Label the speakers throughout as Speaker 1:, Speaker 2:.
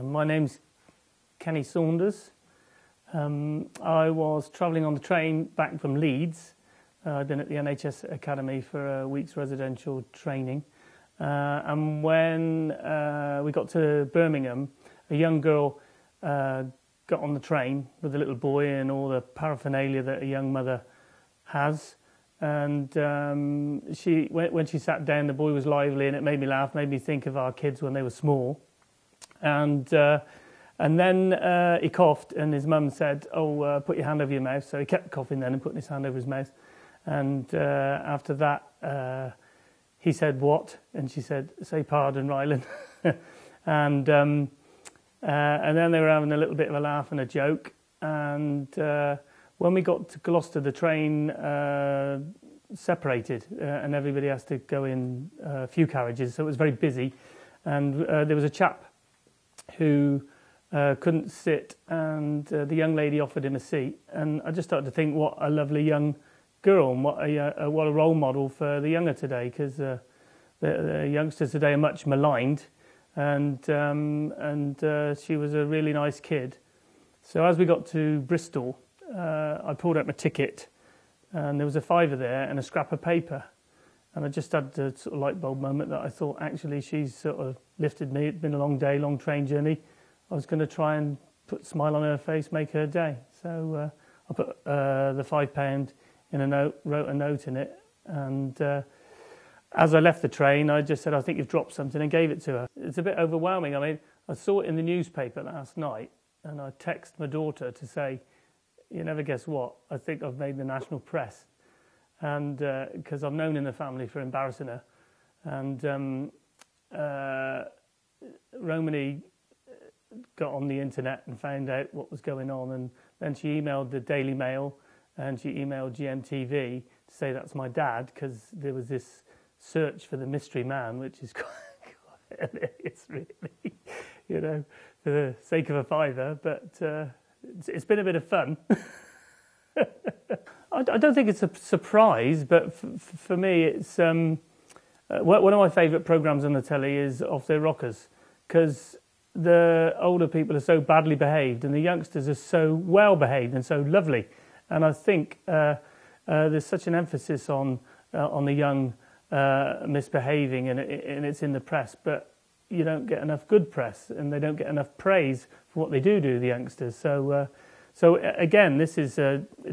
Speaker 1: My name's Kenny Saunders. I was travelling on the train back from Leeds. I'd been at the NHS Academy for a week's residential training. And when we got to Birmingham, a young girl got on the train with a little boy and all the paraphernalia that a young mother has. And when she sat down, the boy was lively, and it made me laugh, made me think of our kids when they were small. And then he coughed, and his mum said, put your hand over your mouth. So he kept coughing then and putting his hand over his mouth. And after that, he said, what? And she said, say pardon, Rylan. and then they were having a little bit of a laugh and a joke. And when we got to Gloucester, the train separated, and everybody has to go in a few carriages, so it was very busy. And there was a chap who couldn't sit, and the young lady offered him a seat. And I just started to think, what a lovely young girl, and what a role model for the younger today, because the youngsters today are much maligned, and she was a really nice kid. So as we got to Bristol, I pulled out my ticket, and there was a fiver there and a scrap of paper. And I just had the sort of light bulb moment that I thought, actually, she's sort of lifted me. It'd been a long day, long train journey. I was going to try and put a smile on her face, make her day. So I put the £5 in a note, wrote a note in it. And as I left the train, I just said, I think you've dropped something, and gave it to her. It's a bit overwhelming. I mean, I saw it in the newspaper last night, and I texted my daughter to say, you never guess what, I think I've made the national press. And because I'm known in the family for embarrassing her. And Romany got on the internet and found out what was going on, and then she emailed the Daily Mail and she emailed GMTV to say that's my dad, because there was this search for the mystery man, which is quite hilarious, really, you know, for the sake of a fiver. But it's been a bit of fun. I don't think it's a surprise, but for me, it's one of my favourite programmes on the telly is Off Their Rockers, because the older people are so badly behaved and the youngsters are so well behaved and so lovely. And I think there's such an emphasis on the young misbehaving, and it's in the press, but you don't get enough good press, and they don't get enough praise for what they do, the youngsters. So again, this is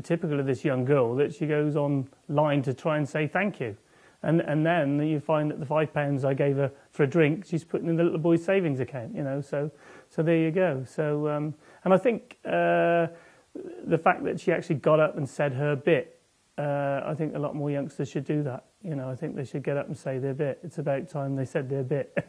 Speaker 1: typical of this young girl, that she goes online to try and say thank you. And then you find that the £5 I gave her for a drink, she's putting in the little boy's savings account, you know. So there you go. So and I think the fact that she actually got up and said her bit, I think a lot more youngsters should do that. You know, I think they should get up and say their bit. It's about time they said their bit.